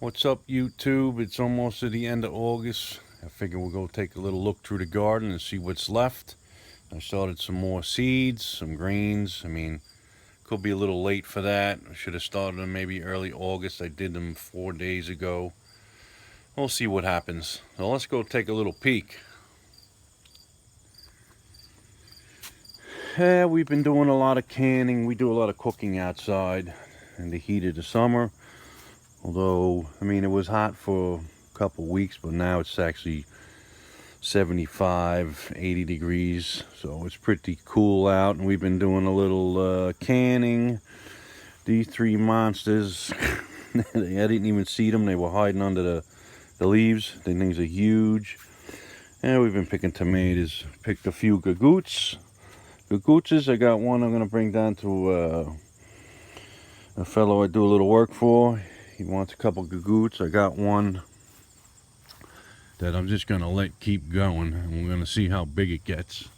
What's up, YouTube? It's almost at the end of August. I figure we'll go take a little look through the garden and see what's left. I started some more seeds, some greens. I mean, could be a little late for that. I should have started them maybe early August. I did them 4 days ago. We'll see what happens. So let's go take a little peek. Yeah, we've been doing a lot of canning. We do a lot of cooking outside in the heat of the summer. Although, I mean, it was hot for a couple weeks, but now it's actually 75, 80 degrees. So it's pretty cool out, and we've been doing a little canning. These three monsters, I didn't even see them. They were hiding under the leaves. The things are huge. And we've been picking tomatoes. Picked a few gagoots. I got one I'm going to bring down to a fellow I do a little work for. He wants a couple gagoots. I got one that I'm just going to let keep going, and we're going to see how big it gets.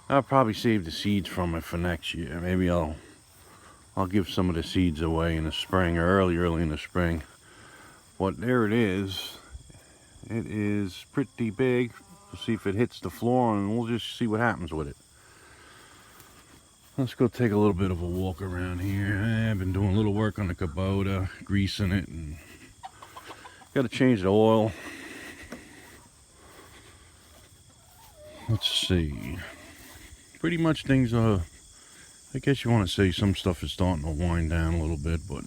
I'll probably save the seeds from it for next year. Maybe I'll give some of the seeds away in the spring, or early in the spring. But there it is. It is pretty big. We'll see if it hits the floor, and we'll just see what happens with it. Let's go take a little bit of a walk around here. I've been doing a little work on the Kubota, greasing it, and got to change the oil. Let's see. Pretty much things are, I guess you want to say some stuff is starting to wind down a little bit, but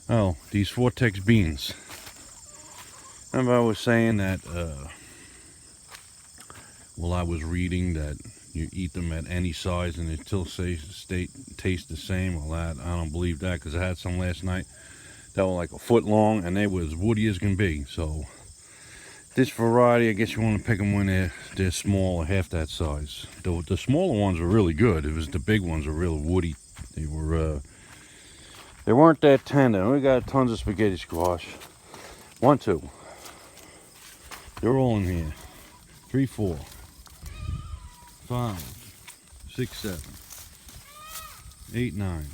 oh, these Vortex beans. Remember I was saying that well, I was reading that you eat them at any size and they still taste the same. Well, I don't believe that, because I had some last night that were like a foot long and they were as woody as can be. So this variety, I guess you want to pick them when they're small, or half that size. The smaller ones were really good. It was the big ones were real woody. They weren't that tender. We got tons of spaghetti squash. 1, 2. They're all in here. 3, 4, 5, 6, 7, 8, 9.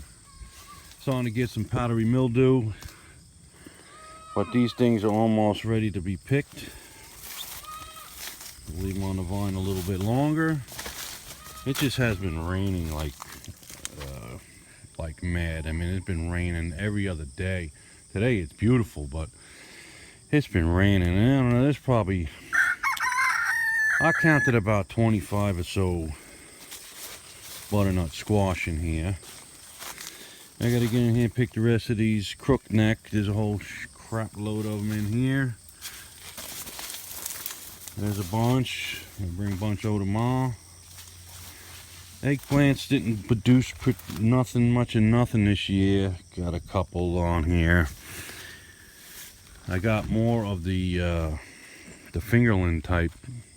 Starting to get some powdery mildew, but these things are almost ready to be picked. Leave them on the vine a little bit longer. It just has been raining like mad. I mean, it's been raining every other day. Today it's beautiful, but it's been raining. I don't know, there's probably, I counted about 25 or so butternut squash in here. I gotta get in here and pick the rest of these crook neck. There's a whole crap load of them in here. There's a bunch. I'll bring a bunch over tomorrow. Eggplants didn't produce much of nothing this year. Got a couple on here. I got more of the fingerling type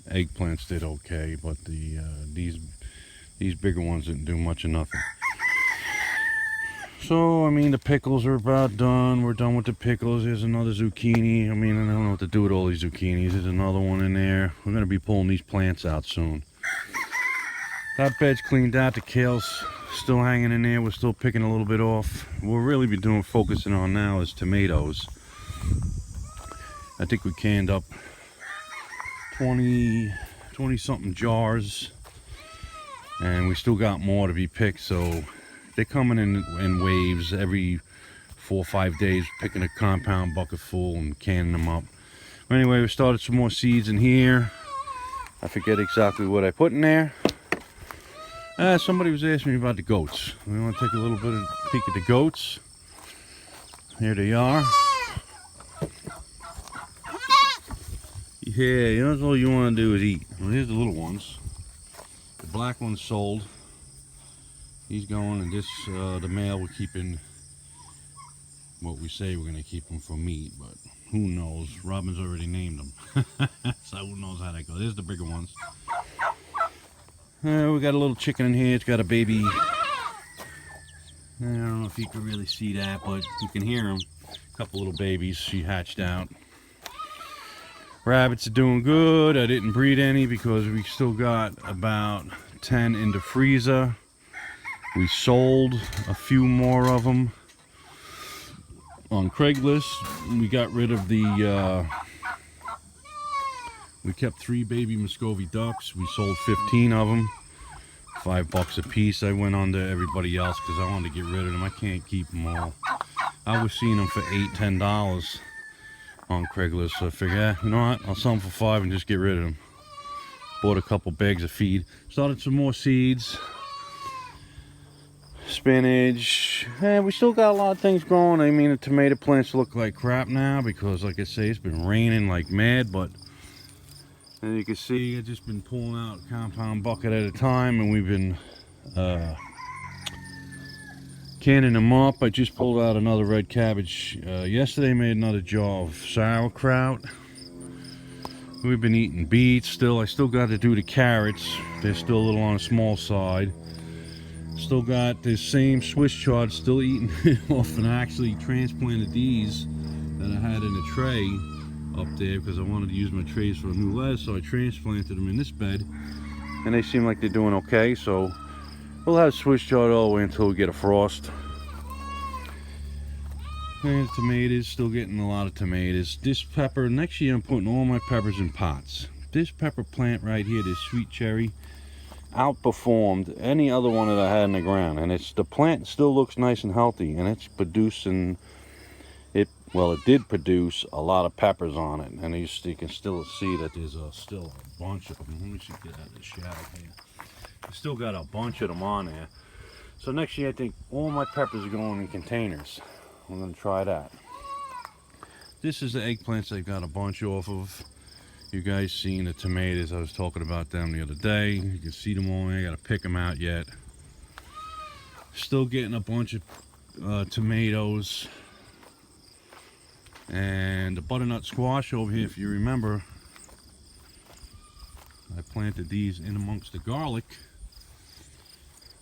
eggplants did okay, but these bigger ones didn't do much of nothing. So, I mean, the pickles are about done. We're done with the pickles. Here's another zucchini. I mean, I don't know what to do with all these zucchinis. There's another one in there. We're going to be pulling these plants out soon. That bed's cleaned out. The kale's still hanging in there. We're still picking a little bit off. What we'll really be focusing on now is tomatoes. I think we canned up 20 something jars, and we still got more to be picked. So they're coming in waves every 4 or 5 days, picking a compound bucket full and canning them up. Anyway, we started some more seeds in here. I forget exactly what I put in there. Somebody was asking me about the goats. We want to take a little bit of a peek at the goats. Here they are. Yeah, that's all you want to do is eat. Well, here's the little ones. The black one's sold. He's going, and this, the male, we're keeping what we say we're going to keep him for meat, but who knows? Robin's already named them. So who knows how that goes. There's the bigger ones. We got a little chicken in here. It's got a baby. I don't know if you can really see that, but you can hear them. A couple little babies she hatched out. Rabbits are doing good. I didn't breed any because we still got about 10 in the freezer. We sold a few more of them. on Craigslist. We got rid of the we kept 3 baby Muscovy ducks. We sold 15 of them, $5 a piece. I went on to everybody else because I wanted to get rid of them. I can't keep them all. I was seeing them for $8-10 on Craigslist, so I figured, you know what, I'll sell them for $5 and just get rid of them. Bought a couple bags of feed. Started some more seeds. Spinach. We still got a lot of things growing. I mean, the tomato plants look like crap now because, like I say, it's been raining like mad, but as you can see, I've just been pulling out a compound bucket at a time, and we've been canning them up. I just pulled out another red cabbage. Yesterday made another jar of sauerkraut. We've been eating beets still. I still got to do the carrots. They're still a little on the small side. Still got this same Swiss chard, still eating off, and I actually transplanted these that I had in a tray up there because I wanted to use my trays for a new lettuce, so I transplanted them in this bed, and they seem like they're doing okay. So we'll have Swiss chard all the way until we get a frost. And tomatoes, still getting a lot of tomatoes. This pepper, next year I'm putting all my peppers in pots. This pepper plant right here, this sweet cherry, outperformed any other one that I had in the ground, and the plant still looks nice and healthy, and it's producing it. Well, it did produce a lot of peppers on it, and you can still see that there's still a bunch of them. Let me see, get out of the shadow here. I still got a bunch of them on there. So next year I think all my peppers are going in containers. I'm going to try that. This is the eggplants I got a bunch off of. You guys seen the tomatoes. I was talking about them the other day. You can see them all there. I got to pick them out yet. Still getting a bunch of tomatoes. And the butternut squash over here, if you remember, I planted these in amongst the garlic.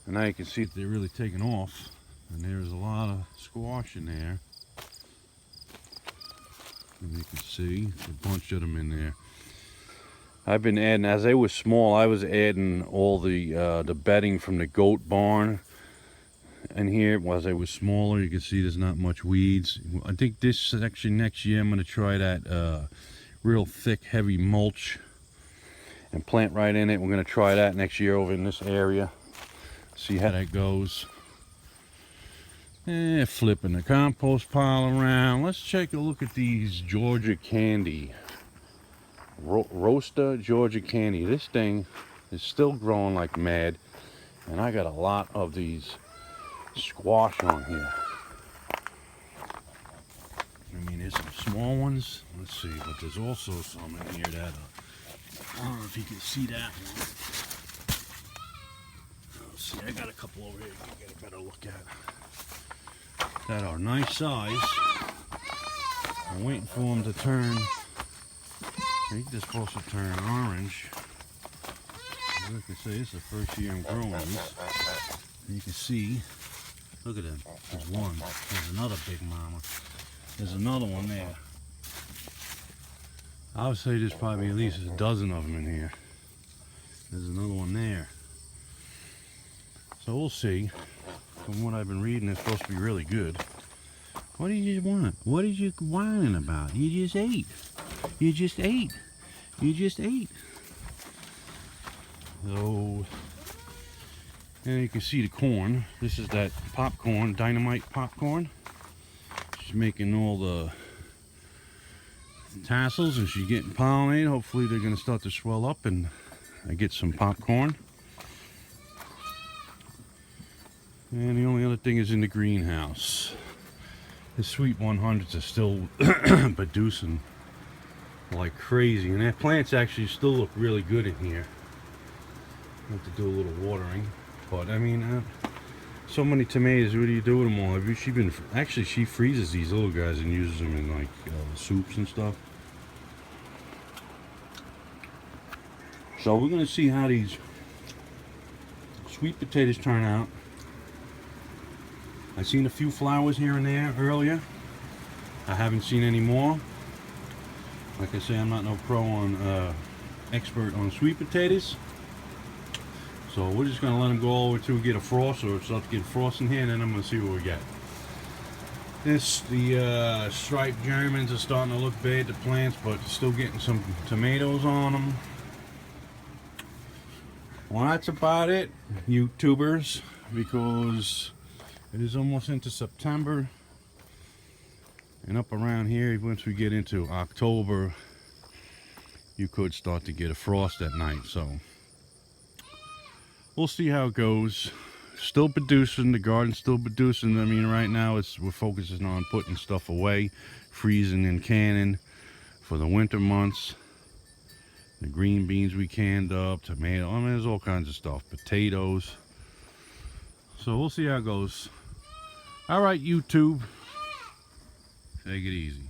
And now you can see that they're really taking off. And there's a lot of squash in there. And you can see a bunch of them in there. I've been adding, as they were small, I was adding all the bedding from the goat barn in here. As they were smaller, you can see there's not much weeds. I think this section next year I'm going to try that real thick, heavy mulch and plant right in it. We're going to try that next year over in this area. See how that goes. Flipping the compost pile around. Let's take a look at these Georgia candy. Roaster Georgia candy. This thing is still growing like mad, and I got a lot of these squash on here. I mean, there's some small ones. Let's see, but there's also some in here that I don't know if you can see that one. Let's see, I got a couple over here you can get a better look at that are nice size. I'm waiting for them to turn. I think they're supposed to turn orange. As I can say, this is the first year I'm growing these. And you can see, look at them. There's one. There's another big mama. There's another one there. I would say there's probably at least a dozen of them in here. There's another one there. So we'll see. From what I've been reading, it's supposed to be really good. What did you want? What are you whining about? You just ate. You just ate. You just ate. So, and you can see the corn. This is that popcorn, dynamite popcorn. She's making all the tassels and she's getting pollinated. Hopefully they're going to start to swell up and I get some popcorn. And the only other thing is in the greenhouse. The sweet 100s are still producing like crazy, and their plants actually still look really good in here. I have to do a little watering, but I mean, so many tomatoes. What do you do with them all? Actually, she freezes these little guys and uses them in like soups and stuff. So we're gonna see how these sweet potatoes turn out. I've seen a few flowers here and there earlier. I haven't seen any more. Like I say, I'm not no pro on expert on sweet potatoes. So we're just gonna let them go over till we get a frost, or start to get frost in here, and then I'm gonna see what we get. The striped Germans are starting to look bad, the plants, but still getting some tomatoes on them. Well, that's about it, YouTubers, because it is almost into September. And up around here, once we get into October, you could start to get a frost at night. So we'll see how it goes. Still producing, the garden's still producing. I mean, right now we're focusing on putting stuff away, freezing and canning for the winter months. The green beans we canned up, tomato, I mean, there's all kinds of stuff, potatoes. So we'll see how it goes. All right, YouTube, take it easy.